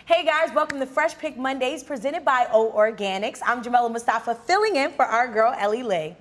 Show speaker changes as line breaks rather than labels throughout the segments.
Hey guys, welcome to Fresh Pick Mondays presented by O Organics. I'm Jamela Mustafa filling in for our girl Ellie Lay.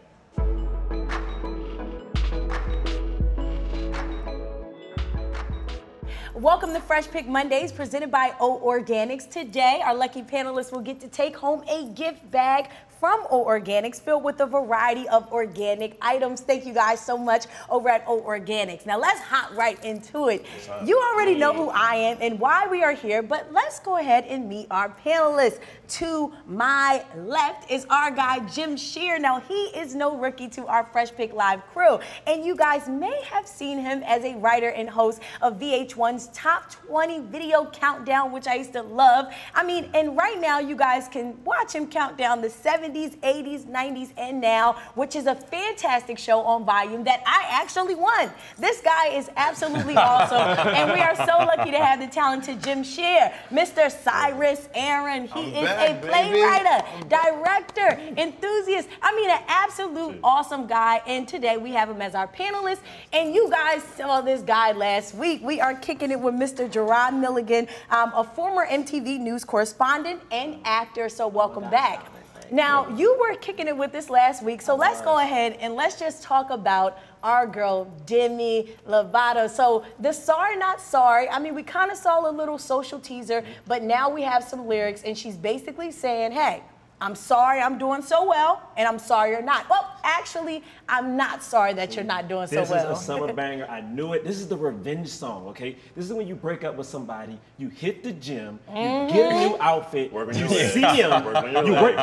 Welcome to Fresh Pick Mondays presented by O Organics. Today, our lucky panelists will get to take home a gift bag from O Organics filled with a variety of organic items. Thank you guys so much over at O Organics. Now let's hop right into it. You already know who I am and why we are here, but let's go ahead and meet our panelists. To my left is our guy, Jim Shear. Now he is no rookie to our Fresh Pick Live crew, and you guys may have seen him as a writer and host of VH1's Top 20 Video Countdown, which I used to love. I mean, and right now you guys can watch him count down the 70s, 80s, 90s, and now, which is a fantastic show on Volume that I actually won. This guy is absolutely awesome, and we are so lucky to have the talented Jim Shear, Mr. Cyrus Aaron. He is a playwright, director, enthusiast. I mean, an absolute awesome guy. And today we have him as our panelist. And you guys saw this guy last week. We are kicking it with Mr. Gerard Milligan, a former MTV News correspondent and actor. So welcome back. Now, you were kicking it with this last week, so let's go ahead and let's just talk about our girl, Demi Lovato. So the Sorry Not Sorry, I mean, we kind of saw a little social teaser, but now we have some lyrics, and she's basically saying, hey, I'm sorry I'm doing so well, and I'm sorry you're not. Well, actually, I'm not sorry that you're not doing so well.
This is a summer banger. I knew it. This is the revenge song, okay? This is when you break up with somebody, you hit the gym, you get a new outfit, you see him,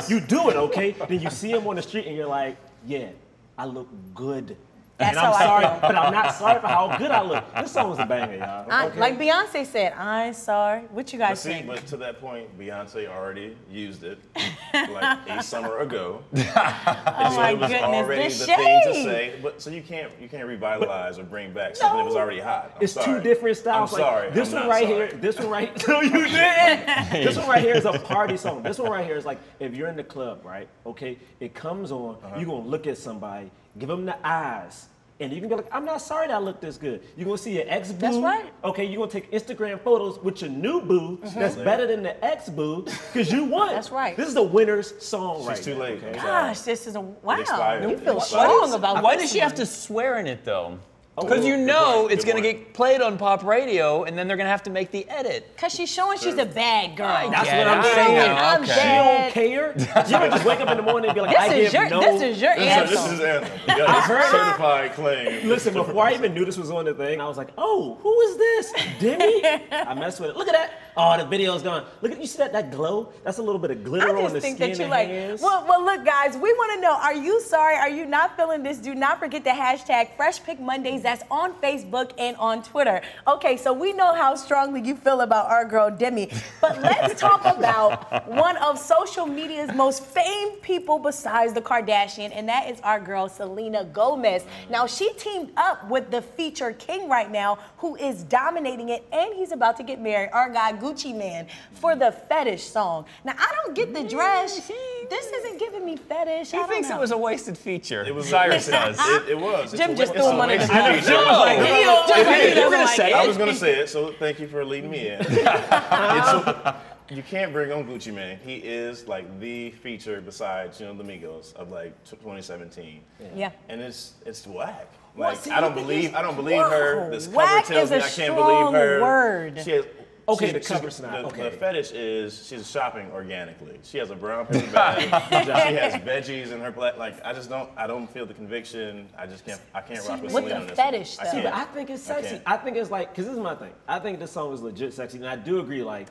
you do it, okay? Then you see him on the street, and you're like, yeah, I look good.
That's
and I'm
how
sorry,
I feel.
but I'm not sorry for how good I look. This song is a banger, y'all. Okay?
Like Beyonce said, I'm sorry. What you guys think?
But to that point, Beyonce already used it like a summer ago.
Oh my
it was
goodness,
already
the
the
shade.
thing to say. But so you can't revitalize or bring back something that was already hot. I'm
It's
sorry.
two different styles.
I'm sorry.
This
I'm
one
not
right
sorry.
here, this one right. No, you didn't. This one right here is a party song. This one right here is like if you're in the club, right? Okay, it comes on. You're gonna look at somebody, give them the eyes. And you can be like, I'm not sorry that I look this good. You're going to see your ex-boo.
That's right.
Okay, you're going to take Instagram photos with your new boo that's better than the ex-boo because you won.
That's right.
This is the winner's song right
She's too
now,
late.
okay?
Gosh, this is a wow.
expired.
You feel
It
strong about
Why
this
does she have
one.
to swear in it though?
Oh,
Because you
good
know
point,
it's
good
going to
point.
get played on pop radio, and then they're going to have to make the edit.
Because she's showing she's a bad girl.
That's
Yeah,
what I'm
I
saying.
know,
I'm
okay.
She
bad.
don't care. You don't just wake up in the morning and be like,
This
I
is
give
your
no.
this is your
This
anthem.
is his anthem. You got a certified claim.
Listen, before I even knew this was on the thing, I was like, oh, who is this? Demi? I messed with it. Look at that. Oh, the video's gone. Look at, you see that glow? That's a little bit of glitter
I
on
just
the
think
skin
that you
and
like.
hands.
Well, look, guys, we want to know: are you sorry? Are you not feeling this? Do not forget the hashtag Fresh Pick Mondays. That's on Facebook and on Twitter. Okay, so we know how strongly you feel about our girl Demi, but let's talk about one of social media's most famed people besides the Kardashian, and that is our girl Selena Gomez. Now, she teamed up with the feature king right now, who is dominating it, and he's about to get married. Our guy Gucci Man for the Fetish song. Now, I don't get the dress. This isn't giving me fetish.
He thinks it was a wasted feature.
It was
Cyrus does.
It was.
Jim just threw him under the bus.
I was gonna say it, so thank you for leading me in. You can't bring on Gucci Mane. He is like the feature besides, the Migos of like 2017.
Yeah.
And it's whack.
Well,
Like
see,
I don't
the thing
believe
is-
her.
Whoa,
This cover
whack
tells
is
me
a
I can't believe
strong
her.
word.
She has,
Okay,
she's-
the cover's not.
The
Okay.
fetish is she's shopping organically. She has a brown paper bag. She has veggies in her like I don't feel the conviction. I can't rock with
What
Selena
the
on this
fetish,
one.
though?
See, but I
can't.
think it's
I
sexy.
can't.
I think it's like, because this is my thing. I think this song is legit sexy, and I do agree, like,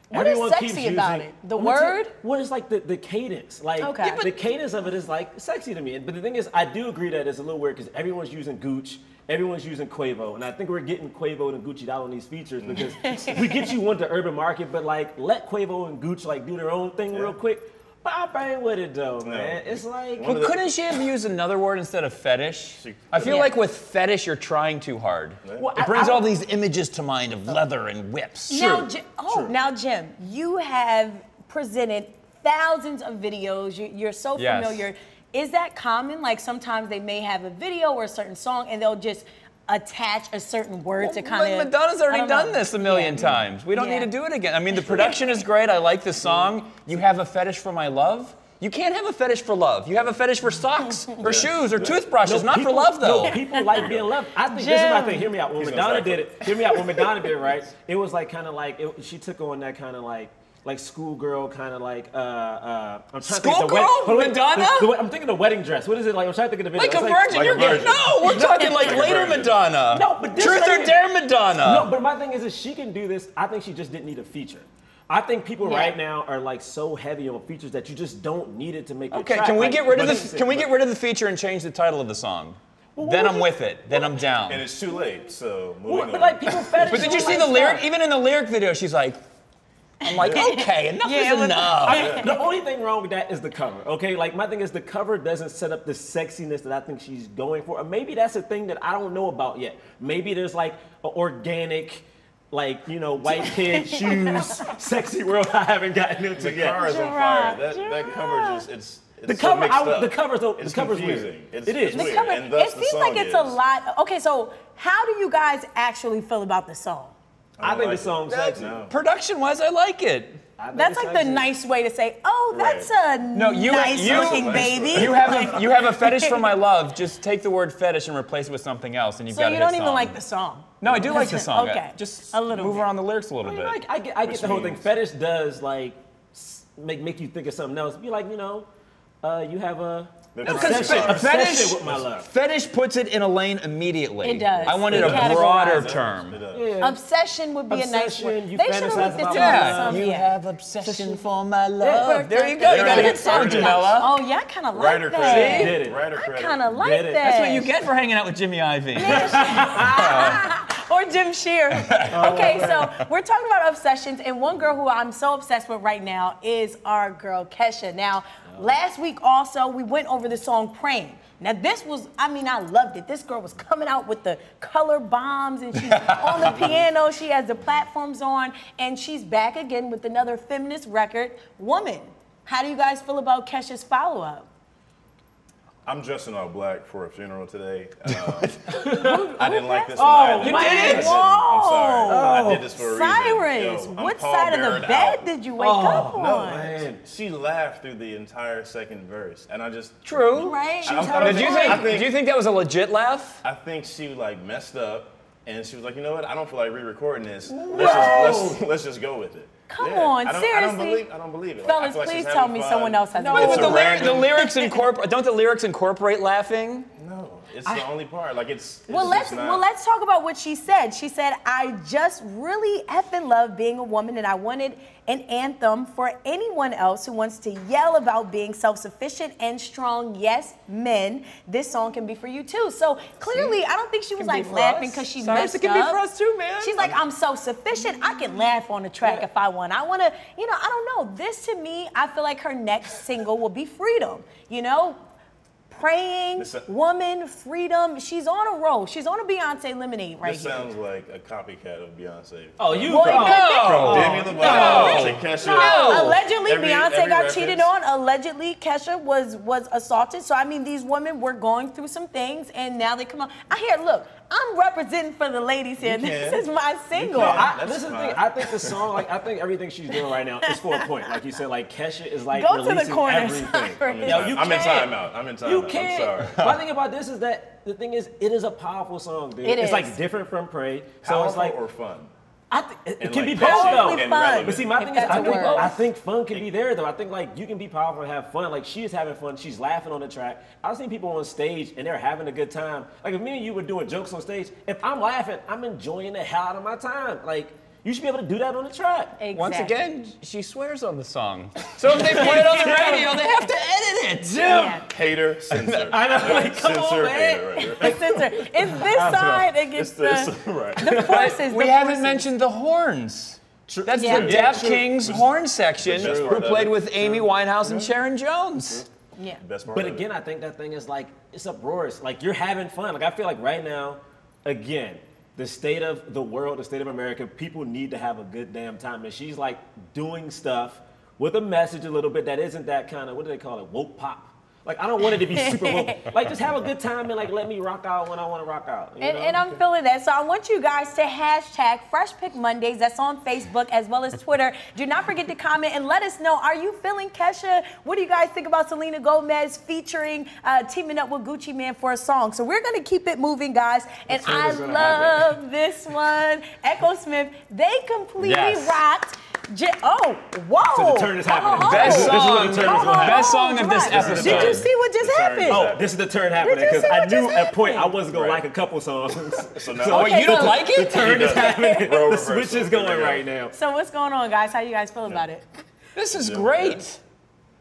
What is
everyone
sexy
keeps
about
using-
it? The
Let me tell you-
word?
Well, it's like the cadence. Like,
Okay. Yeah, but-
the cadence of it is like sexy to me. But the thing is, I do agree that it's a little weird because everyone's using Gooch, everyone's using Quavo, and I think we're getting Quavo and Gucci out on these features because we get you one to urban market, but like let Quavo and Gooch like do their own thing real quick. But I bang with it though, man. It's like.
But couldn't she have used another word instead of fetish? I feel like with fetish, you're trying too hard.
Well,
It brings all these images to mind of leather and whips.
Now, Jim, you have presented thousands of videos. You're so
Yes.
familiar. Is that common? Like sometimes they may have a video or a certain song and they'll just attach a certain word to kind of.
Madonna's already done this a million times. We don't need to do it again. I mean, the production is great. I like the song. You have a fetish for my love. You can't have a fetish for love. You have a fetish for socks or shoes or toothbrushes, not for love, though.
No, people like being loved. I think this is my thing. Hear me out. When Madonna did it, hear me out. When Madonna did it, right? It was like kind of like she took on that kind of like schoolgirl kind of like I'm trying to think of the wedding.
Madonna?
I'm thinking the wedding dress. What is it like? I'm trying to think of the video.
Like a virgin? You're getting no. We're talking like later Madonna.
No, but this
Truth or Dare Madonna.
No, but my thing is she can do this. I think she just didn't need a feature. I think people right now are like so heavy on features that you just don't need it to make it.
Okay, can we get rid of the get rid of the feature and change the title of the song? Well, then I'm with it. Then I'm down.
And it's too late. So moving on.
But like people fetish.
But did you see the lyric? Even in the lyric video, she's like, I'm like, okay, enough is enough.
The only thing wrong with that is the cover, okay? Like, my thing is the cover doesn't set up the sexiness that I think she's going for. Or maybe that's a thing that I don't know about yet. Maybe there's like an organic, like, you know, white kid shoes, sexy world I haven't gotten into yet.
The car is on fire. That cover just, it's
the
so
cover,
mixed up.
the cover's
confusing.
It is.
The
weird.
cover,
And thus
it seems like it's a lot. Okay, so how do you guys actually feel about the song?
I think the song's sexy.
No.
Production-wise, I like it.
That's like the nice way to say, oh, that's a nice looking baby.
You have a fetish for my love. Just take the word fetish and replace it with something else, and you've got a
So you
hit
don't even
song.
like the song?
No, I do like the song.
Okay.
Just
a little
move
bit.
around the lyrics a little bit.
Like, I get the whole thing. Fetish does like make you think of something else. Be like, you know, you have a obsession with my love.
Fetish puts it in a lane immediately.
It does.
I wanted
It
a broader
categorizes.
term.
Yeah.
Obsession would be a nice word.
Obsession, you
They should have
fantasize
looked
about
into
my
some.
You have obsession for my
Yeah.
love. There you go. You got a hit song, Jamela.
Oh, yeah, I kind of like
Writer
that.
credit.
Did it.
Writer
I
credit.
kind of like
Did it.
that.
That's what you get for hanging out with Jimmy Ivy.
Or Jim Shear. Okay, so we're talking about obsessions, and one girl who I'm so obsessed with right now is our girl Kesha. Now, last week also, we went over the song Praying. Now this was, I mean, I loved it. This girl was coming out with the color bombs, and she's on the piano, she has the platforms on, and she's back again with another feminist record, Woman. How do you guys feel about Kesha's follow-up?
I'm dressing all black for a funeral today. I didn't like this one either.
you did it?
I'm sorry. I did this for a reason.
Cyrus,
Yo, I'm
what
Paul
side of the
Barrett
bed
out.
did you wake up on?
No, man. She laughed through the entire second verse, and I just
True.
Right?
Did you think that was a legit laugh?
I think she like messed up, and she was like, you know what? I don't feel like re-recording this. Let's just go with it.
Come on, seriously.
I don't believe it. Like,
Fellas,
I feel like
please
she's
tell
having
me
fun.
someone else has
No,
a
but
voice.
the lyrics incorporate. Don't the lyrics incorporate laughing?
No, it's the only part. Like it's
Well,
just not.
let's talk about what she said. She said, I just really effing love being a woman, and I wanted an anthem for anyone else who wants to yell about being self-sufficient and strong. Yes, men, this song can be for you too. So clearly, I don't think she was like laughing because she messed
It can be for us too, man.
She's like, I'm self-sufficient. I can laugh on the track if I want. I want to, you know, I don't know. This to me, I feel like her next single will be Freedom. You know, Praying, Woman, Freedom. She's on a roll. She's on a Beyonce lemonade right
This
here.
sounds like a copycat of Beyonce.
Oh, you
Boy,
go.
From Demi Lovato to Kesha.
Allegedly, Beyonce
every
got
reference.
cheated on. Allegedly, Kesha was assaulted. So, I mean, these women were going through some things, and now they come out. I hear, look, I'm representing for the ladies here. This is my single.
This is the thing. I think the song, like, I think everything she's doing right now is for a point. Like you said, like Kesha is like
Go to the
releasing
corner,
everything.
Cyrus.
I'm in timeout. I'm in timeout.
You can't.
I'm sorry.
My thing about this is that the thing is, it is a powerful song, dude.
It
it's
is.
like different from Pray. So
Powerful
it's like
or fun.
I think it
And
can
like
be both
catchy
though.
and
fun.
relevant.
But see, my
If
thing is,
that's a word.
I think fun can be there though. I think like you can be powerful and have fun. Like she is having fun. She's laughing on the track. I've seen people on stage and they're having a good time. Like if me and you were doing jokes on stage, if I'm laughing, I'm enjoying the hell out of my time. Like you should be able to do that on the track.
Exactly.
Once again, she swears on the song. So if they play it on the radio, they have to edit it.
Yeah.
Hater, censor.
I know, like, come
Censor,
on, man.
hater, right there.
Censor. It's this side against
Right.
the forces.
We
the
haven't
forces.
mentioned the horns. That's
Yeah.
the
Yeah,
Daft
true.
King's horn section,
best
who
part of
played
it.
with Amy Winehouse and Sharon Jones.
Yeah.
Best part
But
of it.
again, I think that thing is like, it's uproarious. Like you're having fun. Like I feel like right now, again, the state of the world, the state of America, people need to have a good damn time. And she's like doing stuff with a message a little bit that isn't that kind of, what do they call it, woke pop. Like, I don't want it to be super vocal. Like, just have a good time and, like, let me rock out when I want to rock out. You know?
And I'm feeling that. So I want you guys to hashtag Fresh Pick Mondays. That's on Facebook as well as Twitter. Do not forget to comment and let us know, are you feeling Kesha? What do you guys think about Selena Gomez featuring, teaming up with Gucci Mane for a song? So we're going to keep it moving, guys. And I love this one. Echo Smith, they completely rocked. Oh, whoa.
So the turn is happening.
Best song of this episode.
Did you see what just happened?
Oh, this is the turn happening, because I knew at a point I wasn't going to like a couple songs.
So now
you don't like it?
The turn is happening. The switch is going right now.
So what's going on, guys? How do you guys feel about it?
This is great.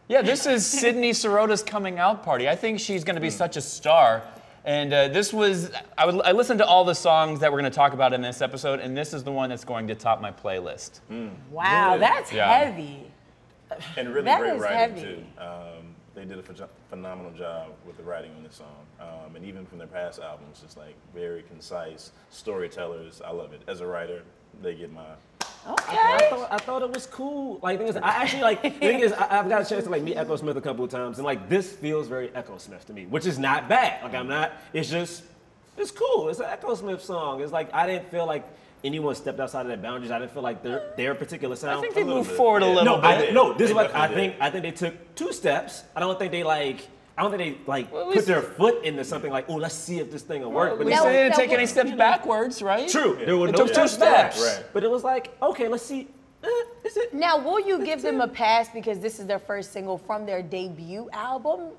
Yeah, this is Sydney Sirota's coming out party. I think she's going to be such a star. And this was, I listened to all the songs that we're going to talk about in this episode, and this is the one that's going to top my playlist.
Wow, that's heavy.
And really
That
great
is
writing,
heavy.
too. They did a phenomenal job with the writing on this song. And even from their past albums, just like very concise storytellers. I love it. As a writer, they get my...
Okay.
I thought it was cool. Like, the thing is, I actually like. The thing is, I've got a chance to like meet Echo Smith a couple of times, and like this feels very Echo Smith to me, which is not bad. Like, I'm not. It's just, it's cool. It's an Echo Smith song. It's like I didn't feel like anyone stepped outside of their boundaries. I didn't feel like their particular sound.
I think they moved forward a little bit.
No, this is what I think. I think they took 2 steps. I don't think they put their foot into something like, oh, let's see if this thing will work.
But they didn't take any steps backwards, right?
True. There were
It
no
took 2 steps.
Right.
But it was like, okay, let's see. Is it?
Now, will you give them a pass because this is their first single from their debut album?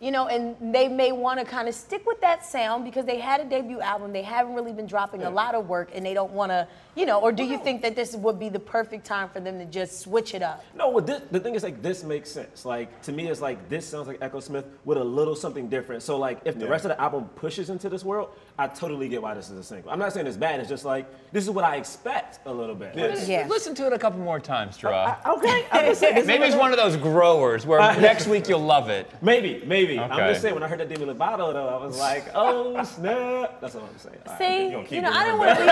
You know, and they may want to kind of stick with that sound because they had a debut album. They haven't really been dropping a lot of work, and they don't want to, you know, or do you think that this would be the perfect time for them to just switch it up?
No, with this, the thing is, like, this makes sense. Like, to me, it's like, this sounds like Echo Smith with a little something different. So, like, if the rest of the album pushes into this world, I totally get why this is a single. I'm not saying it's bad. It's just like, this is what I expect a little bit.
Yeah.
Listen to it a couple more times, Gerard.
Okay. I'm just saying,
Maybe it's one of those growers where next week you'll love it.
Maybe.
Okay.
I'm just saying, when I heard that Demi Lovato, though, I was like, oh, snap. That's all I'm saying. All right.
See, you know, I don't want to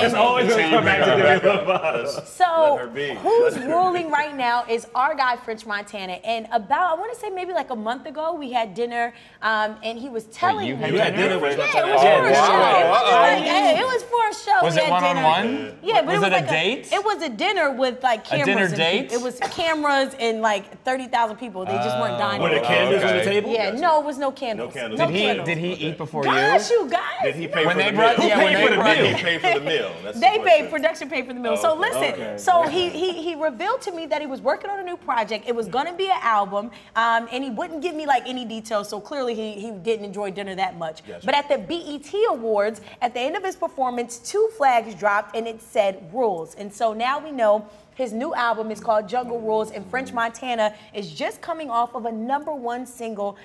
It's always going to come back to Demi Lovato.
So, who's ruling right now is our guy, French Montana. And about, I want to say maybe like a month ago, we had dinner, and he was telling me.
You had dinner with
Yeah, it was for a show. It was for a show.
Was it
one-on-one? Yeah, but
Was
it
it
was
a date?
It was a dinner with like cameras.
dinner
and
date?
people. It was cameras and like 30,000 people. They just weren't dining.
Were the candles on the table?
Yeah, no, it was no candles.
No candles.
Did he eat before
Gosh,
you?
you guys.
Did he pay
When
for
they
the
brought-
meal?
yeah, when they brought-
He paid for the meal. That's the
They paid,
question.
production paid for the meal. So listen,
okay.
so he revealed to me that he was working on a new project. It was gonna be an album, and he wouldn't give me like any details. So clearly he didn't enjoy dinner that much.
Gotcha.
But at the BET Awards, at the end of his performance, 2 flags dropped and it said Rules. And so now we know his new album is called Jungle Rules, and French Montana is just coming off of a #1 single,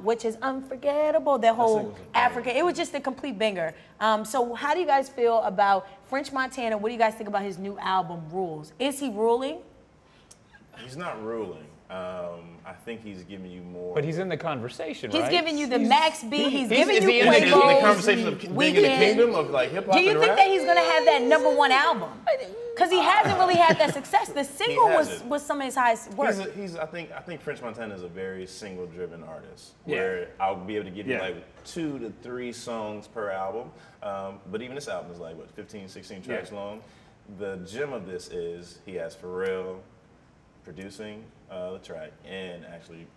which is unforgettable. The whole Africa, it was just a complete banger. So how do you guys feel about French Montana? What do you guys think about his new album, Rules? Is he ruling?
He's not ruling. I think he's giving you more.
But he's in the conversation,
He's
right?
giving you the Max B. He's giving
is
you
he in the
Quavo.
the conversation of being in the kingdom of like hip hop.
Do you
and
think
rap?
that he's gonna have that #1 album? Because he hasn't really had that success. The single
hasn't.
was some of his highest work.
I think French Montana is a very single-driven artist. Where I'll be able to give you like 2 to 3 songs per album. But even this album is like what 15, 16 tracks long. The gem of this is he has Pharrell producing the track and actually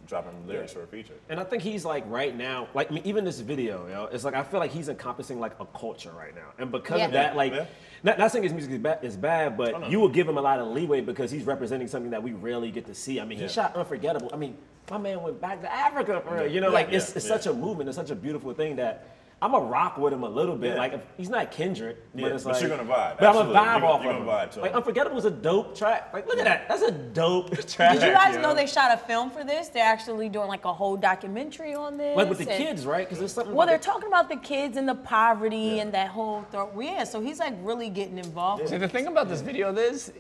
dropping lyrics for a feature.
And I think he's like right now, like I mean, even this video, you know, it's like I feel like he's encompassing like a culture right now, and because of that, like, not saying his music is bad, but you will give him a lot of leeway because he's representing something that we rarely get to see. I mean, he shot Unforgettable. I mean, my man went back to Africa for you know, like it's such a movement, it's such a beautiful thing that I'm a rock with him a little bit. Like if, he's not Kendrick, but it's like
you're gonna vibe.
But I'm a vibe off
you're
of him.
gonna vibe to
Like
him.
Unforgettable was a dope track. Like look at that, that's a dope track.
Did you guys know they shot a film for this? They're actually doing like a whole documentary on this.
Like with the kids, right? Because there's something.
Well, they're talking about the kids and the poverty and that whole so he's like really getting involved.
See, the thing about this video is,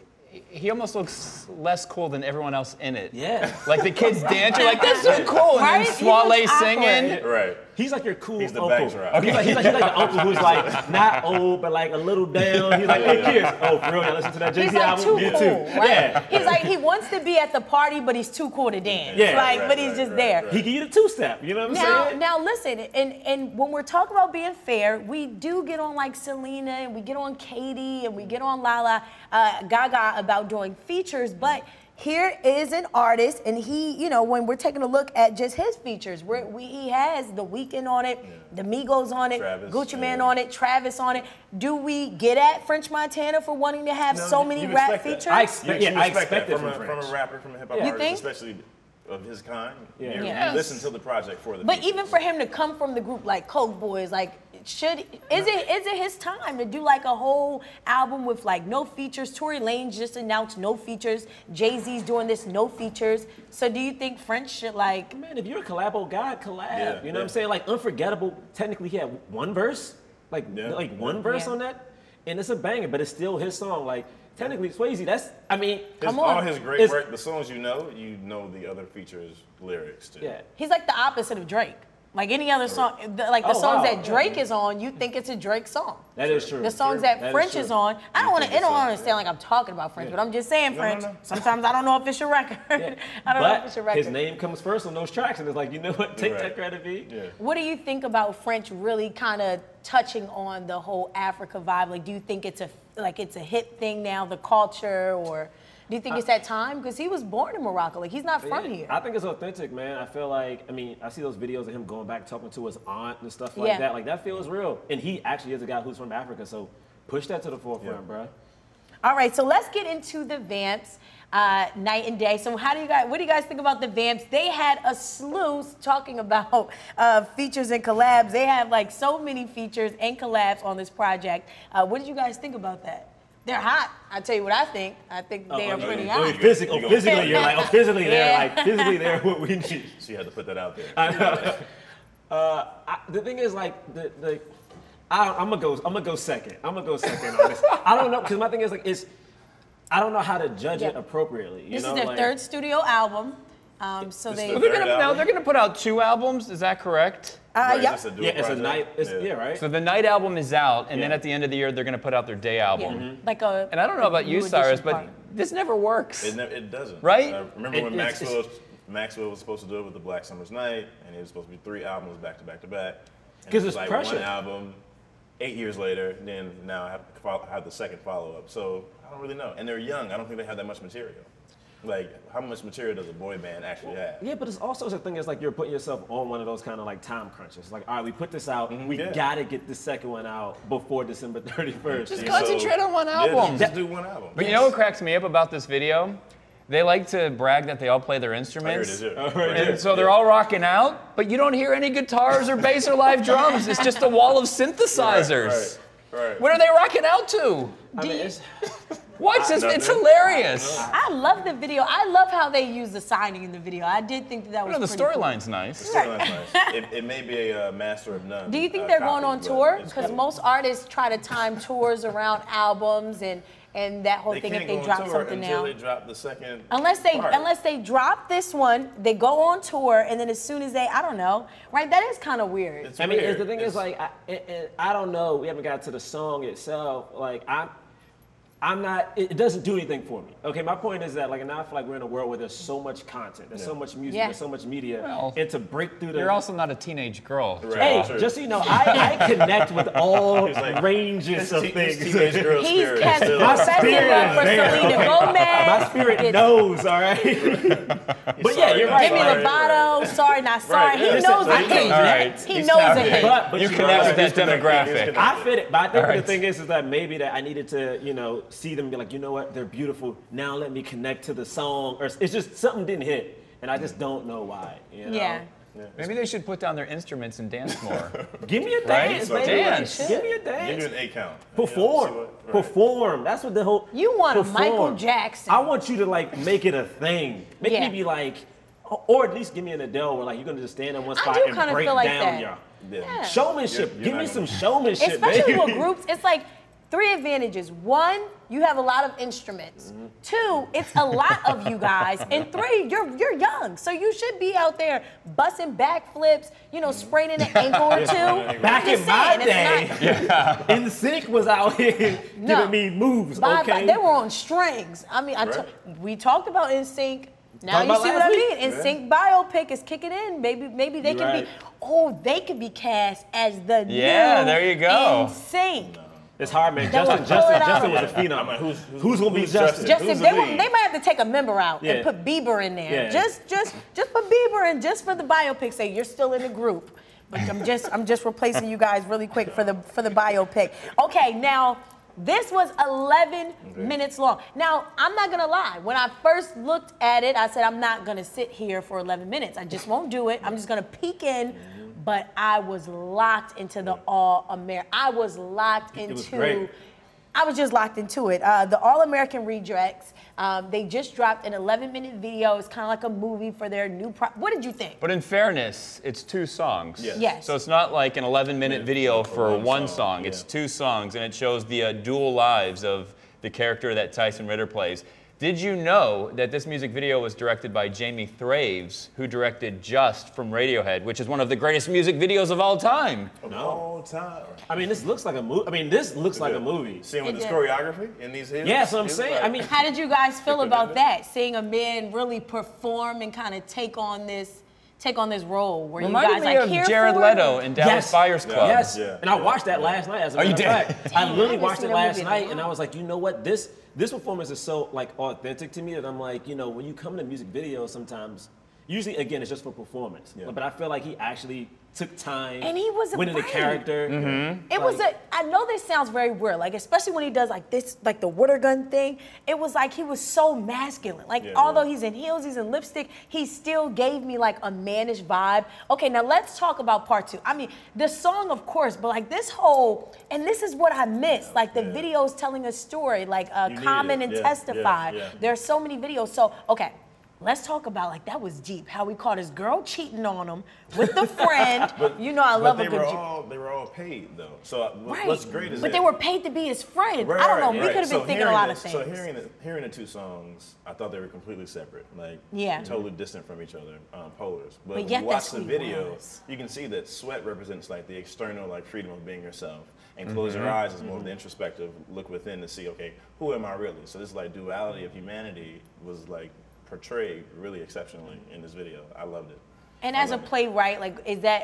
he almost looks less cool than everyone else in it.
Yeah.
Like the kids dance, you're like, that's so cool. And
Right?
then
He
Swale
looks
singing.
awkward.
Right.
He's like your cool
He's the
uncle.
Banks rapper.
Okay. He's like the uncle who's like not old, but like a little down. He's like, hey kids, oh for real, y'all listen to that Jay-Z
He's like
album?
too
Me
cool,
too.
right?
Yeah.
He's like, he wants to be at the party, but he's too cool to dance.
Yeah.
Like, but he's just there.
He give you the two-step, you know what I'm saying?
Now listen, and when we're talking about being fair, we do get on like Selena, and we get on Katie, and we get on Lala, Gaga about doing features, but here is an artist, and he, you know, when we're taking a look at just his features, he has The Weeknd on it, the Migos on it,
Travis,
Gucci Mane on it, Travis on it. Do we get at French Montana for wanting to have so many rap features?
I expect it
from a rapper, from a hip hop
You
artist,
think?
especially of his kind.
Yeah.
You listen to the project for the
But
features.
even for him to come from the group like Coke Boys, like is it his time to do like a whole album with like no features? Tory Lanez just announced no features. Jay-Z's doing this, no features. So do you think French should like?
Man, if you're a collabo guy, collab.
Yeah,
you know what I'm saying? Like Unforgettable, technically he had one verse, like one verse on that, and it's a banger, but it's still his song. Like technically, Swayze, that's
all his great work, the songs you know the other features lyrics too.
Yeah.
He's like the opposite of Drake. Like any other song, like the songs that Drake is on, you think it's a Drake song.
That is true.
The songs that French is on, I don't want to sound like I'm talking about French, but I'm just saying French.
No.
Sometimes I don't know if it's your record. I don't know if it's your record.
His name comes first on those tracks, and it's like, you know what? Take that credit, V.
Yeah.
What do you think about French really kind of touching on the whole Africa vibe? Like, do you think it's a hip thing now, the culture, or do you think it's that time? Because he was born in Morocco. Like, he's not from here.
I think it's authentic, man. I feel like, I see those videos of him going back talking to his aunt and stuff like that. Like, that feels real. And he actually is a guy who's from Africa, so push that to the forefront, bro.
All right, so let's get into the Vamps. Night and day. So what do you guys think about the Vamps? They had a slew talking about features and collabs. They have like so many features and collabs on this project. What did you guys think about that? They're hot. I tell you what I think. I think they are pretty hot.
Physically, you're like, physically they're what we need.
So you had to put that out there.
I know. The thing is, like, I'm gonna go second. I'm gonna go second on this. I don't know, because my thing is like, I don't know how to judge it appropriately.
This is their third studio album. So they're
gonna put out 2 albums. Is that correct?
It's
a night. Right.
So the night album is out, and then at the end of the year they're gonna put out their day album.
Like
and I don't know about you, Cyrus, but this never works.
It doesn't.
Right?
Remember when Maxwell was supposed to do it with the Black Summer's Night, and it was supposed to be 3 albums back to back to back.
Because it's
like
pressure.
One album, 8 years later, then now I have the second follow-up. So I don't really know. And they're young. I don't think they have that much material. Like, how much material does a boy band actually have?
Yeah, but it's also the thing is like you're putting yourself on one of those kind of like time crunches. Like, all right, we put this out, we gotta get the second one out before December 31st.
Just concentrate on one album.
Just do one album.
But you know what cracks me up about this video? They like to brag that they all play their instruments. And so they're all rocking out, but you don't hear any guitars or bass or live drums. It's just a wall of synthesizers.
Right.
What are they rocking out to? Watch this, it's hilarious.
I love the video. I love how they use the signing in the video. I did think that was
the storyline's nice.
The storyline's nice. It may be a master of none.
Do you think they're going on tour? Because most artists try to time tours around albums and that whole thing if they drop something now.
They drop the second
unless they drop this one, they go on tour, and then as soon as I don't know, right? That is kind of weird.
It's
weird.
weird.
The thing is like, I don't know. We haven't got to the song itself. Like I'm not, it doesn't do anything for me. Okay, my point is that, like, now I feel like we're in a world where there's so much content, there's so much music, there's so much media, and to break through the...
You're also not a teenage girl.
Hey, just so you know, I connect with all ranges of things.
Teenage girl
He's
spirit.
kept love for Selena Gomez.
My spirit knows, all right? But yeah, you're right.
Demi Lovato, sorry, not sorry. He
Listen,
knows a hit. He knows a hit.
But
You connect with that demographic.
I fit it, but I think the thing is that maybe that I needed to, you know, see them and be like, you know what, they're beautiful. Now let me connect to the song. Or it's just something didn't hit, and I just don't know why. You know?
Yeah.
Maybe they should put down their instruments and dance more.
Give me a dance, baby.
Dance.
Give me a dance.
Give me an 8 count.
Perform. Perform. That's what the whole.
You want a Michael Jackson.
I want you to like make it a thing. Make me be like, or at least give me an Adele where like you're gonna just stand in one spot and break
feel like
down
that.
y'all.
Yeah.
Showmanship. Give me some showmanship,
Especially
baby.
with groups, it's like 3 advantages. 1, you have a lot of instruments. 2, it's a lot of you guys. And 3, you're young, so you should be out there busting backflips, you know, spraining an ankle or 2.
Back in my day, NSYNC was out here giving me moves. Okay,
they were on strings. I mean, we talked about NSYNC. Now you see what I mean? NSYNC biopic is kicking in. Maybe they can be. Oh, they could be cast as the new
there you go.
NSYNC.
It's hard, man. Justin was a phenom.
Like,
who's gonna be Justin?
They might have to take a member out and put Bieber in there.
Yeah.
Just put Bieber in, just for the biopic. Say you're still in the group, but I'm just replacing you guys really quick for the biopic. Okay, now this was 11 minutes long. Now I'm not gonna lie. When I first looked at it, I said I'm not gonna sit here for 11 minutes. I just won't do it. I'm just gonna peek in. But I was locked into the All-American. I was just locked into it. The All-American Rejects, they just dropped an 11-minute video. It's kind of like a movie for their new What did you think?
But in fairness, it's 2 songs.
Yes.
So it's not like an 11-minute video for one song. It's 2 songs, and it shows the dual lives of the character that Tyson Ritter plays. Did you know that this music video was directed by Jamie Thraves, who directed Just from Radiohead, which is one of the greatest music videos of all time?
All time.
I mean, this looks like a movie. Like a movie.
Seeing with the choreography in these hits.
Yeah, that's what I'm saying.
Like,
I mean,
how did you guys feel about that? Seeing a man really perform and kind of take on this role where you guys like
of Jared Leto in Dallas Buyers Club.
Yes, and I watched that last night. As a matter of fact, I literally watched it last night, and I was like, you know what, this performance is so like authentic to me that I'm like, you know, when you come to music videos, sometimes, usually again, it's just for performance. Yeah. But I feel like he actually took time,
and he was
winning the character.
It was I know this sounds very weird, like especially when he does like this, like the water gun thing. It was like he was so masculine. Like although he's in heels, he's in lipstick, he still gave me like a mannish vibe. Okay, now let's talk about part 2. I mean, the song, of course, but like this whole, and this is what I missed. Like the videos telling a story, like Common and Testify. There's so many videos. So okay. Let's talk about, like, that was deep. How we caught his girl cheating on him with the friend. You know I love a good
they were all paid, though. So what's great is
but they were paid to be his friend. I don't know. We could have been thinking a lot of things.
So hearing the 2 songs, I thought they were completely separate. Like, totally distant from each other, polars. But when you watch the video, you can see that Sweat represents, like, the external, like, freedom of being yourself. And Close Your Eyes is more of the introspective look within to see, okay, who am I really? So this, like, duality of humanity was, like, portrayed really exceptionally in this video. I loved it.
And as a playwright, like,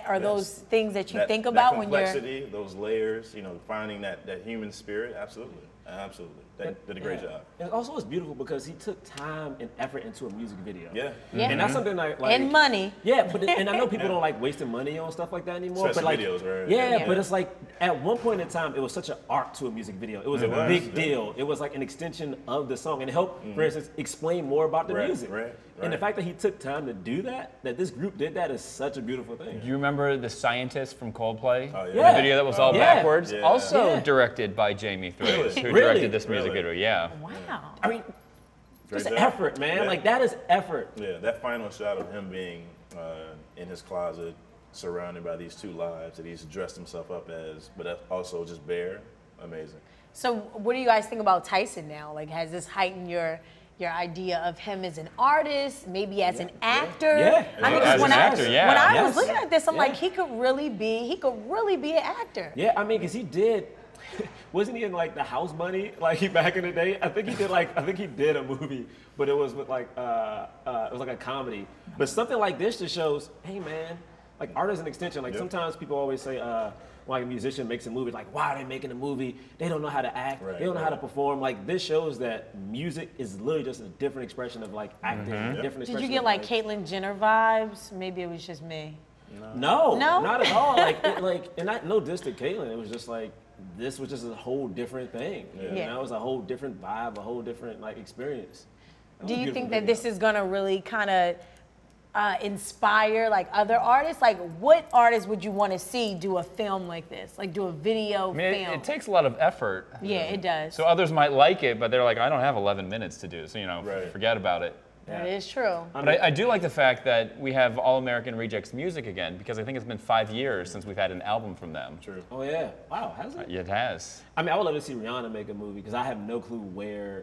are those things that you think about when you're...
That complexity, those layers, you know, finding that human spirit, absolutely. Absolutely. They did a great job.
And also it's beautiful because he took time and effort into a music video.
Yeah.
And that's something like...
And money.
Yeah, but and I know people don't like wasting money on stuff like that anymore.
Especially
but like,
videos, right?
Yeah, but it's like, at one point in time, it was such an art to a music video. It was a big deal. It was like an extension of the song. And it helped, for instance, explain more about the music. And the fact that he took time to do that this group did that is such a beautiful thing.
Do you remember the scientist from Coldplay?
Oh,
The video that was all backwards? Also directed by Jamie Thraves, who directed this music video. Yeah.
Wow.
I mean, just effort, man. Like, that is effort.
Yeah, that final shot of him being in his closet, surrounded by these 2 lives that he's dressed himself up as, but also just bare, amazing.
So what do you guys think about Tyson now? Like, has this heightened your idea of him as an artist, maybe as an actor? I mean,
as
when
an actor,
when I was looking at this, I'm like, he could really be an actor.
Yeah, I mean, because he did. Wasn't he in like the House Bunny, like back in the day? I think he did a movie, but it was with like it was like a comedy. But something like this just shows, hey man, like art is an extension. Like sometimes people always say, like a musician makes a movie, like why are they making a movie? They don't know how to act. They don't know how to perform. Like this shows that music is literally just a different expression of like acting. Different expression.
Did you get like Caitlyn Jenner vibes? Maybe it was just me.
No, not at all. And no diss to Caitlyn. It was just like, this was just a whole different thing. That was a whole different vibe, a whole different like experience.
Do you think that this is gonna really kind of inspire like other artists? Like, what artists would you want to see do a film like this? Like, do a video film?
It takes a lot of effort.
Yeah, it does.
So others might like it, but they're like, I don't have 11 minutes to do, so you know, forget about it.
That is true.
But I do like the fact that we have All American Rejects music again, because I think it's been 5 years since we've had an album from them.
True.
Oh yeah. Wow, has it?
It has.
I mean, I would love to see Rihanna make a movie because I have no clue where,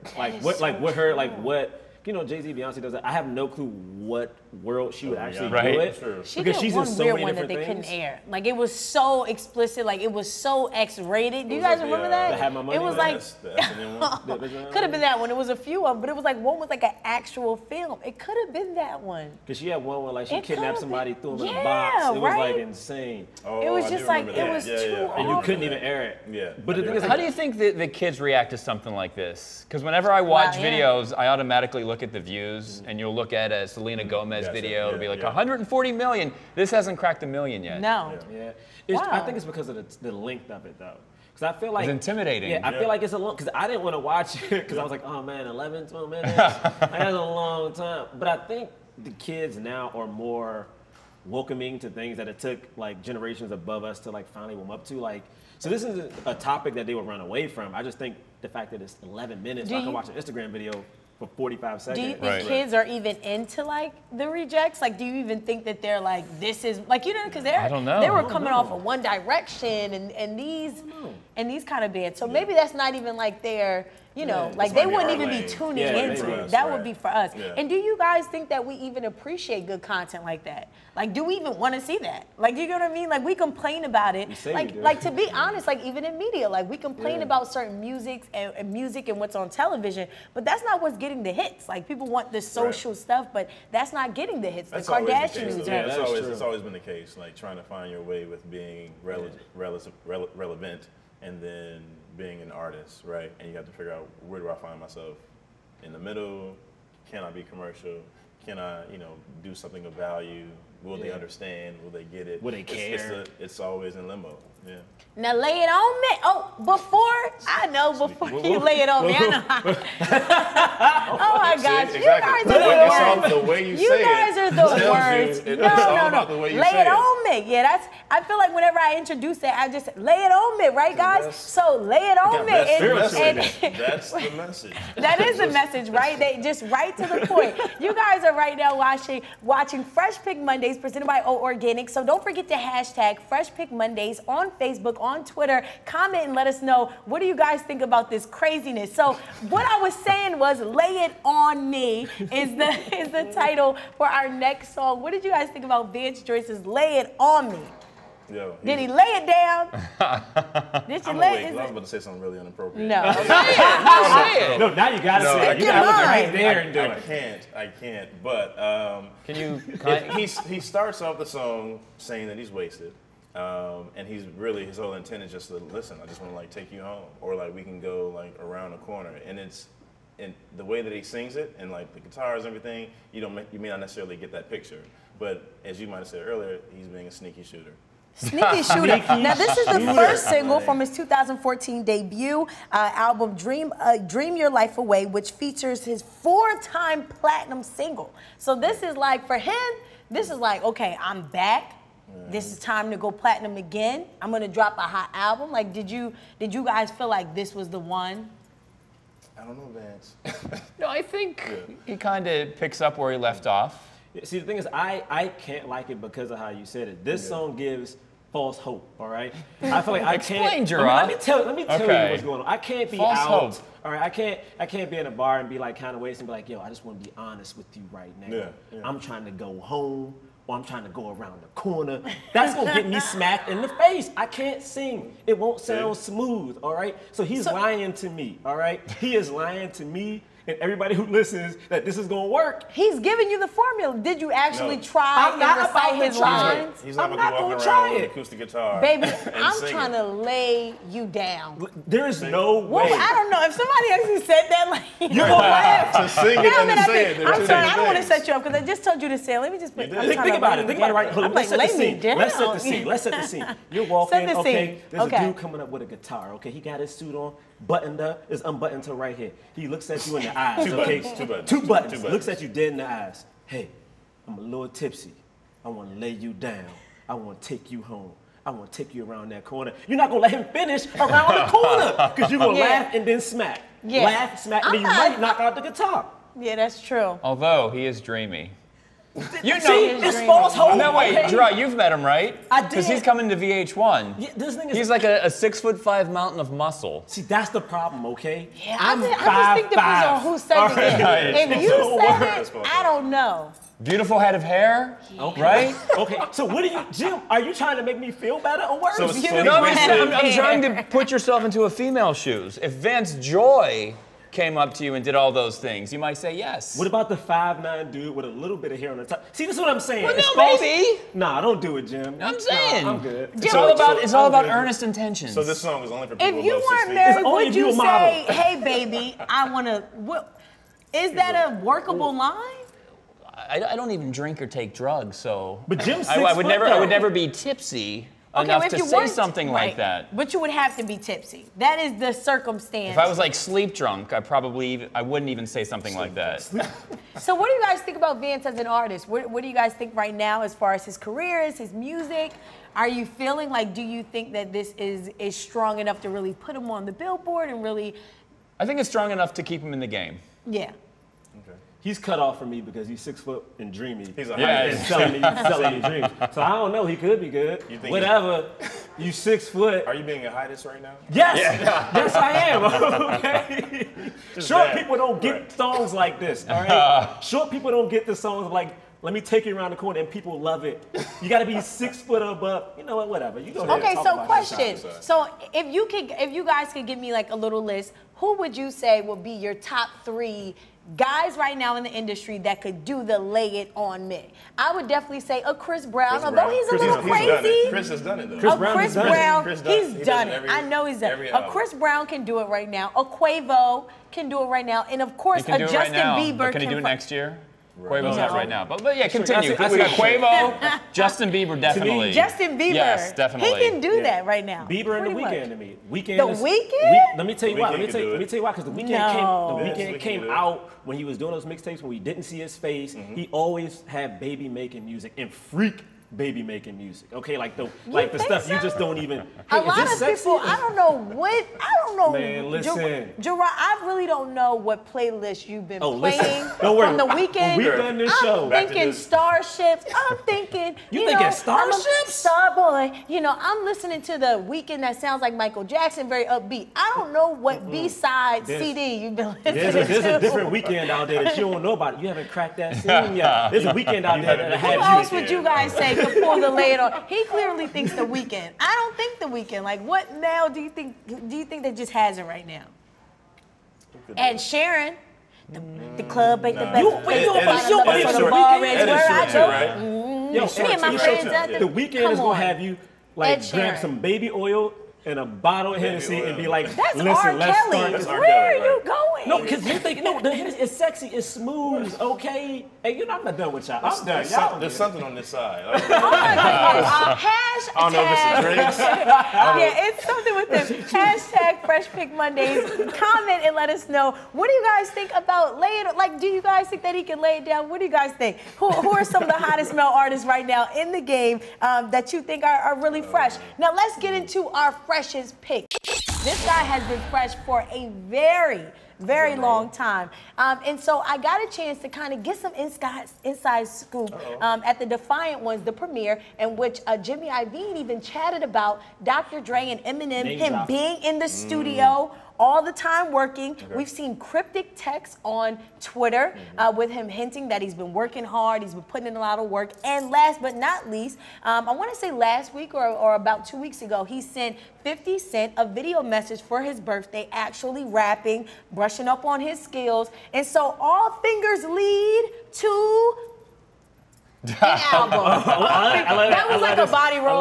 what. You know, Jay-Z, Beyonce does that. I have no clue what world she would actually do it.
True.
She
because
did
she's
one
in so
weird
many
one that
different
they
things.
couldn't air. Like it was so explicit, like it was so X-rated. Do you guys remember that?
That Had My Money
It was
On
like
The Eminem one.
could have been that one. It was a few of them, but it was like one was like an actual film. It could have been that one.
Because she had one where like she
It
kidnapped
could've
somebody,
been-
threw them in
yeah,
a box. It was
right?
like insane.
Oh,
It was
I
just
do
like
remember
it
that.
was too
And you
awful.
couldn't even air it.
Yeah.
But the thing is,
How do you think the kids react to something like this? Because whenever I watch
yeah.
videos, I automatically look at the views, and you'll look at a Selena Gomez
Gotcha.
video, it'll be like
Yeah.
140 million. This hasn't cracked a million yet.
No.
Yeah.
Wow.
I think it's because of the length of it, though. Because I feel like...
It's intimidating.
Yeah, I feel like it's a long... Because I didn't want to watch it because I was like, oh, man, 11, 12 minutes? That's a long time. But I think the kids now are more welcoming to things that it took, like, generations above us to, like, finally warm up to. Like, so this is a topic that they would run away from. I just think the fact that it's 11 minutes, so I can watch an Instagram video for 45 seconds.
Do you think kids are even into like the rejects? Like, do you even think that they're like, this is like, you know, because
I don't know.
they were
I don't
coming
know.
off of One Direction and these kind of bands. So maybe that's not even like their, you know,
Yeah,
like
this
they
might be
wouldn't
our
even be
lane.
tuning
Yeah,
into
maybe.
it. That
Right.
would be for us.
Yeah.
And do you guys think that we even appreciate good content like that? Like, do we even want to see that? Like, you know what I mean? Like, we complain about it.
We say we
Like,
do.
like to be honest, like even in media, like we complain
Yeah.
about certain music and what's on television, but that's not what's getting the hits. Like people want the social stuff, but that's not getting the hits.
That's
the
always
Kardashians
the case, though.
are.
Yeah,
That is true.
it's always been the case. Like trying to find your way with being relevant and then being an artist, right? And you have to figure out, where do I find myself? In the middle? Can I be commercial? Can I, do something of value? Will they understand? Will they get it?
Will they care?
It's always in limbo. Yeah.
Now lay it on me. Oh, before you lay it on me, I know. Oh my gosh,
See,
you guys are the worst.
The way you
You
say
guys
it
are the
tells you
worst.
it's
No,
all
no,
about
no.
the way you
Lay
say
it on me. Yeah, I feel like whenever I introduce it, I just lay it on me, right, guys? So lay it on me.
That's the message.
That is the message, right? They just right to the point. You guys are right now watching Fresh Pick Mondays presented by O Organic. So don't forget to hashtag Fresh Pick Mondays on Facebook, on Twitter. Comment and let us know, what do you guys think about this craziness? So what I was saying was, lay it on me is the title for our next song. What did you guys think about Vance Joyce's "Lay It On Me"?
Yo,
Did he lay it down? Did you
I'm
lay
awake.
it?
I was about to say something really inappropriate.
No.
Say it.
No, now you gotta say it. You
Get
gotta look
mine.
right there and do it.
I can't. But
Can you?
he starts off the song saying that he's wasted, and his whole intent is just to listen. I just want to like take you home, or like we can go like around the corner. And the way that he sings it, and like the guitars and everything, you may not necessarily get that picture. But as you might have said earlier, he's being a sneaky shooter.
Sneaky Shooter. Now, this is the first single from his 2014 debut album, Dream Your Life Away, which features his 4-time platinum single. So this is like, for him, this is like, okay, I'm back. This is time to go platinum again. I'm gonna drop a hot album. Like, did you guys feel like this was the one?
I don't know, Vance.
No, I think he kind of picks up where he left off.
See, the thing is, I can't like it because of how you said it. This song gives false hope, all right? I feel like I
Explain,
can't.
Gerard.
Let me tell you
Okay.
what's going on. I can't be
False
out.
hope.
All right, I can't be in a bar and be like kind of wasting, be like, yo, I just want to be honest with you right now.
Yeah.
I'm trying to go home, or I'm trying to go around the corner. That's gonna get me smacked in the face. I can't sing. It won't sound smooth, all right? So he's lying to me, all right? He is lying to me and everybody who listens that this is gonna work.
He's giving you the formula. Did you actually
No.
try
I'm not
and recite
about to
his
try it.
lines?
He's not
I'm
going
not
to
gonna
walk
try
around with
it.
an acoustic guitar.
Baby,
and
I'm
sing
trying
it.
to lay you down.
There is no
Well,
way.
I don't know. If somebody actually said that, like,
You're gonna laugh.
To sing it
now
and
that
to
I
say
think,
it.
I'm sorry, I don't want to set you up because I just told you to say it. Let me just put
You did.
I'm
Think
trying to
Think about
lay
it. Think
you
about it, right?
down.
Hold on.
I'm
Let's
like,
set the
lay me
scene.
down.
Let's set the scene. Let's set the scene. You're walking,
the
okay,
scene.
there's
Okay.
a dude coming up with a guitar, okay? He got his suit on, buttoned up, is unbuttoned to right here. He looks at you in the eyes,
Two
okay?
buttons, two buttons.
Two buttons.
Two buttons.
Looks at you dead in the eyes. Hey, I'm a little tipsy. I want to lay you down. I want to take you home. I want to take you around that corner. You're not going to let him finish around the corner because you're going to
Yeah.
laugh and then smack.
Yeah.
Laugh, smack, and then you
I'm not-
might knock out the guitar.
Yeah, that's true.
Although he is dreamy. You know,
See, it's false hope.
no, wait,
okay?
Gerard, you've met him, right?
I did.
Because he's coming to VH1.
Yeah, this thing is.
He's like a 6'5" mountain of muscle.
See, that's the problem, okay?
Yeah, I just think depends on who says it.
Right.
If you said it, I don't know.
Beautiful head of hair, right?
Okay, so what are you, Jim? Are you trying to make me feel better or worse?
So
No, I'm trying to put yourself into a female's shoes. If Vance Joy came up to you and did all those things, you might say yes.
What about the 5'9" dude with a little bit of hair on the top? See, this is what I'm saying.
Well,
It's
no,
false-
baby.
Nah, don't do it, Jim.
I'm saying.
Nah, I'm good.
It's all about
good.
earnest intentions.
So this song is only for people
If you
above 6
weren't
feet.
married,
only
would
if you
you
a model.
say, "Hey, baby, I want to"? Is that a workable line?
I don't even drink or take drugs, so
But Jim's
I
6
would
foot,
never
though.
be tipsy
Okay,
enough
well, if
to
you
say
weren't-
something like
right.
that.
But you would have to be tipsy. That is the circumstance.
If I was like sleep drunk, I wouldn't even say something like that.
So what do you guys think about Vance as an artist? What do you guys think right now as far as his career is, his music? Are you feeling like, do you think that this is strong enough to really put him on the billboard and really,
I think it's strong enough to keep him in the game.
yeah.
He's cut off for me because he's 6 foot and dreamy.
He's a
Yeah,
and selling me dreams. So I don't know. He could be good.
You think
Whatever. You 6 foot.
Are you being a hiatus right now?
Yes. Yes, I am. Okay. Short
that.
people don't get
Right.
songs like this. All right. Short people don't get the songs like, "Let me take you around the corner," and people love it. You got to be 6 foot or above. You know what? Whatever. You go ahead.
Okay,
Talk
so
about
question.
yourself.
So if you guys could give me like a little list, who would you say would be your top 3 guys right now in the industry that could do the lay it on me? I would definitely say a Chris Brown, although he's a little
He's done it.
crazy.
Chris has done it though.
Chris
A
Brown
Chris
has done it.
Brown,
Chris does it.
he's
He
done
does
it.
every-
I know he's done
every
it. A
album.
Chris Brown can do it right now. A Quavo can do it right now. And of course,
He can do
a
it right
Justin
now.
Bieber
but can he do it next year? Quavo's not right now. But yeah, continue.
I
We got
see.
Quavo, Justin Bieber, definitely.
Justin Bieber.
Yes, definitely.
He can do that right now.
Bieber and The
Pretty much.
Weeknd to me. Weeknd
The
is,
Weeknd?
Let me tell you why. Let me
Weeknd
tell
can do
you
it.
why. Because The Weeknd
No.
Yes,
came
Weeknd
came
can do it.
out when he was doing those mixtapes when we didn't see his face. He always had baby making music and freak baby making music. Okay, like the
think
stuff you
so?
just don't even.
A
Hey, is
lot
this
of
sexy?
people, I don't know.
Man, listen.
Gerard, I really don't know what playlist you've been
Oh,
playing
listen. Don't worry.
from the weekend.
When we done this show.
I'm
Back to
thinking
this.
Starships. I'm thinking,
You
know,
thinking
I'm a
Starships?
Starboy. You know, I'm listening to the weekend that sounds like Michael Jackson, very upbeat. I don't know what B-side
There's-
CD you've been listening
There's
to.
a different Weekend out there that you don't know about. You haven't cracked that scene yet. There's a Weekend out there that
Who
had
else
you.
would you guys say could pull the lay it on? He clearly thinks the weekend. I don't think the weekend. Like, what now do you think that just has it right now? And Sharon, the club ain't the best.
You-
place
you-
to
Ed
find
is
a
short-
lover,
Ed
so
is
the
short-
bar
Ed
is
is
where
short
I
too,
go.
right?
Yo,
Me and my
He's
friends
short
at
too.
the
The Weekend
come
is gonna
on.
have you
Ed
like
Sheeran.
grab some baby oil and a bottle of Hennessy
oil.
and be like,
That's
listen,
R.
let's
Kelly.
start this.
R.
Where are
Kelly,
you
right.
going?
No, because you think the Hennessy is sexy, it's smooth, okay? Hey, you know I'm not done with y'all. I'm done. Y'all
There's something on this side.
Oh my goodness. Hashtag.
I don't know if it's the drinks.
Yeah, it's something with them. Hashtag Fresh Pick Mondays. Comment and let us know. What do you guys think about laying? Like, do you guys think that he can lay it down? What do you guys think? Who are some of the hottest male artists right now in the game that you think are really fresh? Now let's get into our freshest pick. This guy has been fresh for a very long time. And so I got a chance to kind of get some inside scoop at the Defiant Ones, the premiere, in which Jimmy Iovine even chatted about Dr. Dre and Eminem,
Name
him
drop.
being in the studio all the time working. We've seen cryptic texts on Twitter with him hinting that he's been working hard, he's been putting in a lot of work. And last but not least, I want to say last week or about 2 weeks ago, he sent 50 Cent a video message for his birthday, actually rapping, brushing up on his skills. And so all fingers lead to an album. That was like a body roll.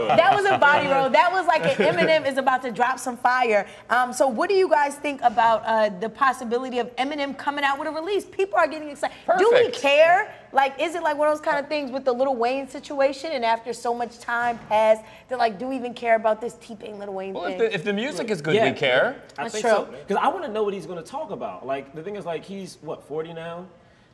That was a body roll. That was like an Eminem is about to drop some fire. So what do you guys think about the possibility of Eminem coming out with a release? People are getting excited. Do we
Perfect.
care? Like, is it like one of those kind of things with the Lil Wayne situation? And after so much time passed, they're like, do we even care about this T-Pain Lil Wayne
Well,
thing?
if the music is good,
Yeah.
we care.
I
That's
think
true.
so. Because I want to know what he's going to talk about. Like, the thing is, like, he's, what, 40 now?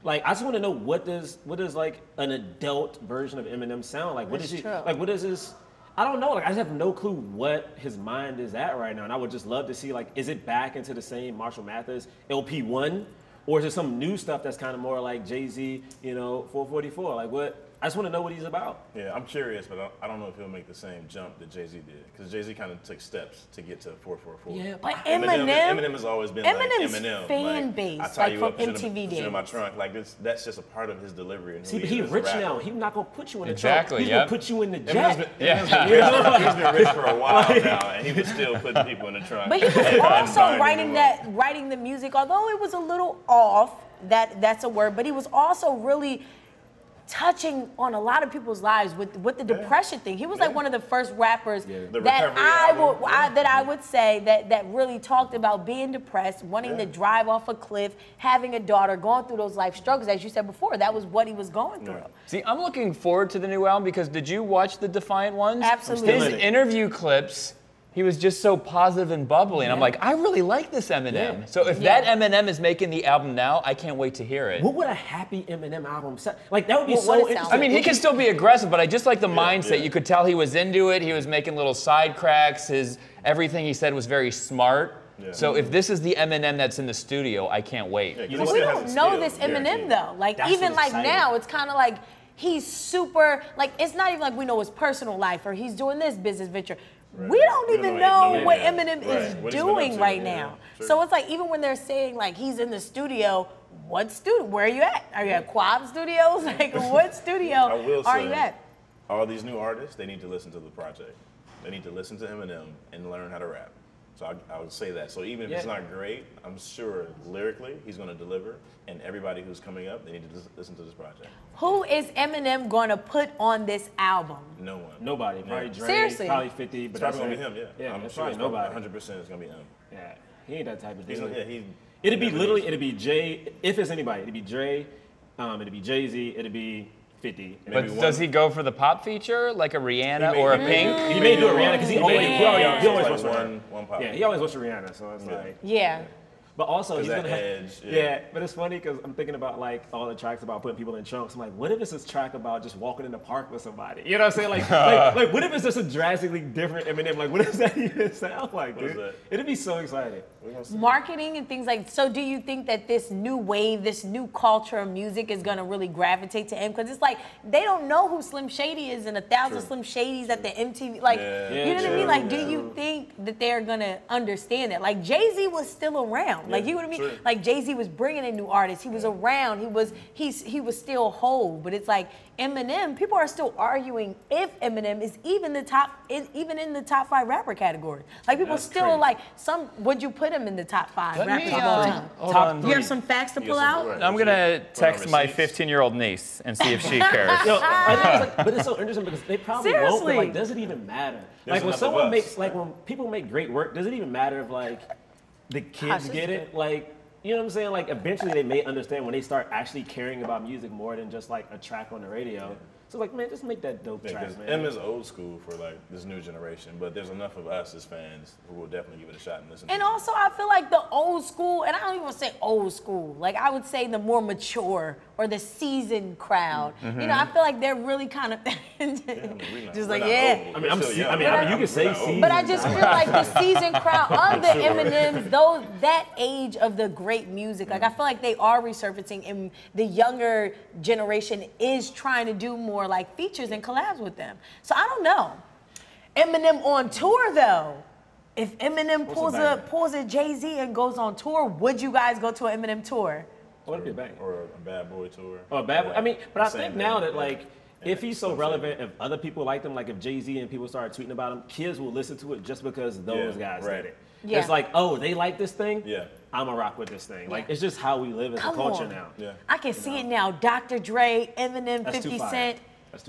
Like, I just want to know what does like an adult version of Eminem sound like? What
That's
is he,
true.
like, what is his, I don't know. Like, I just have no clue what his mind is at right now. And I would just love to see, like, is it back into the same Marshall Mathers LP1? or is it some new stuff that's kind of more like Jay-Z, you know, 444? Like what? I just want to know what he's about.
Yeah, I'm curious, but I don't know if he'll make the same jump that Jay-Z did, because Jay-Z kind of took steps to get to 444.
Yeah, but Eminem
has always been
Eminem's
like Eminem.
fan
like,
base,
I tie you
from
up, put
MTV
you in my
days.
trunk. Like that's just a part of his delivery. And
See, but he's rich now. He's not gonna put you in the
Exactly,
trunk. He's
yep.
gonna put you in the jet.
He's been rich for a while now, and he was still putting people in the trunk.
But he was also writing the music, although it was a little off. That's a word, but he was also really touching on a lot of people's lives with the depression thing. He was like one of the first rappers that I would say that really talked about being depressed, wanting to drive off a cliff, having a daughter, going through those life struggles. As you said before, that was what he was going through.
See, I'm looking forward to the new album because did you watch the Defiant ones?
Absolutely.
His interview clips, he was just so positive and bubbly, and I'm like, I really like this Eminem.
Yeah.
So if that Eminem is making the album now, I can't wait to hear it.
What would a happy Eminem album sound like? That would be
What
so
would it sound
interesting.
I mean, he can still be aggressive, but I just like the mindset. You could tell he was into it. He was making little side cracks. Everything he said was very smart. Yeah. So if this is the Eminem that's in the studio, I can't wait.
But we don't know this Eminem though. Like even like now, it's kind of like he's super. Like it's not even like we know his personal life or he's doing this business venture. Right. We don't even know what Eminem is doing right now. Sure. So it's like even when they're saying like he's in the studio, what studio? Where are you at? Are you at Quab Studios? Like what studio are you at?
All these new artists, they need to listen to the project. They need to listen to Eminem and learn how to rap. So I would say that. So even if it's not great, I'm sure lyrically he's going to deliver. And everybody who's coming up, they need to listen to this project.
Who is Eminem going to put on this album?
No one.
Nobody. Probably Dre.
Seriously?
Probably 50. But
it's probably going to be him,
Yeah,
I'm
it's
sure
probably nobody.
100% it's going to be him.
Yeah, he ain't that type of dude.
It'd
be Jay. If it's anybody, it'd be Dre. It'd be Jay-Z. It'd be 50.
But does he go for the pop feature, like a Rihanna or a Pink?
He may do a Rihanna because he always wants
one pop.
Yeah, he always wants a Rihanna, so it's like.
Yeah.
But also he's gonna
edge.
But it's funny because I'm thinking about like all the tracks about putting people in trunks. I'm like, what if it's a track about just walking in the park with somebody? You know what I'm saying? Like what if it's just a drastically different Eminem? Like, what does that even sound like, dude? It'd be so exciting.
Marketing and things like. So, do you think that this new wave, this new culture of music, is gonna really gravitate to him? Because it's like they don't know who Slim Shady is and 1,000 Slim Shadys at the MTV. Like, you know what I mean? Like, do you think that they're gonna understand that? Like, Jay-Z was still around. Like, you know what I mean? Sure. Like Jay-Z was bringing in new artists. He was around. He was still whole. But it's like Eminem. People are still arguing if Eminem is even in the top 5 rapper category. Like people still are like, would you put him in the top 5 rappers of all time?
Hold on.
You have some facts to pull out?
I'm gonna text my 15-year-old niece and see if she cares.
But it's so interesting because they probably won't. But like, does it even matter? Like when people make great work, does it even matter if like the kids get it? Like, you know what I'm saying? Like, eventually they may understand when they start actually caring about music more than just like a track on the radio. Yeah. So like, man, just make that dope track, man.
M is old school for like this new generation, but there's enough of us as fans who will definitely give it a shot and listen.
And also, I feel like the old school, and I don't even want to say old school. Like I would say the more mature or the seasoned crowd. Mm-hmm. You know, I feel like they're really kind of just like
old.
You can say seasoned.
But I just feel like the seasoned crowd of the Eminems, that age of the great music. Like I feel like they are resurfacing, and the younger generation is trying to do more like features and collabs with them. So I don't know. Eminem on tour though. If Eminem pulls a Jay-Z and goes on tour, would you guys go to an Eminem tour?
Would it be a bang?
Or a Bad Boy tour.
Oh, a Bad Boy. I mean, but I think now that like if he's so relevant, if other people like him, like if Jay-Z and people start tweeting about him, kids will listen to it just because those guys did it. Yeah. It's like, oh, they like this thing? Yeah. I'm gonna rock with this thing. Like, it's just how we live as a culture now.
Yeah.
I can see it now. Dr. Dre, Eminem, 50 Cent. It's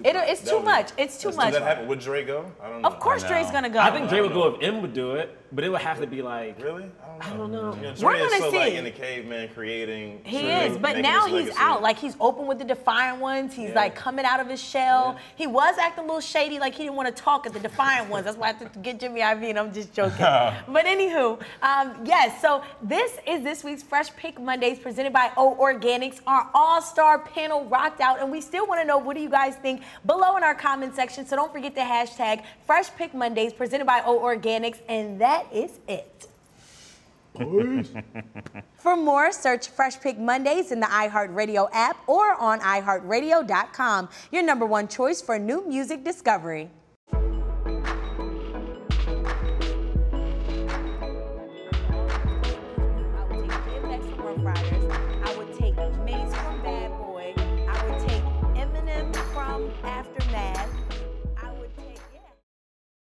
too much. It's too much.
Does that happen? Would Dre go? I don't know.
Of course Dre's gonna go.
I think Dre would go if M would do it, but it would have to be like.
Really?
I don't know.
You know, Dre is so like in the caveman creating.
He is, but now he's out. Like he's open with the Defiant ones. He's like coming out of his shell. Yeah. He was acting a little shady, like he didn't want to talk at the Defiant ones. That's why I had to get Jimmy IV, and I'm just joking. But anywho, yes. So this is this week's Fresh Pick Mondays presented by O Organics. Our all-star panel rocked out, and we still want to know what do you guys think below in our comment section. So don't forget to hashtag Fresh Pick Mondays presented by O Organics, and that is it. For more, search Fresh Pick Mondays in the iHeartRadio app or on iHeartRadio.com, your #1 choice for new music discovery. I would take DMX from Rough Riders. I would take Mason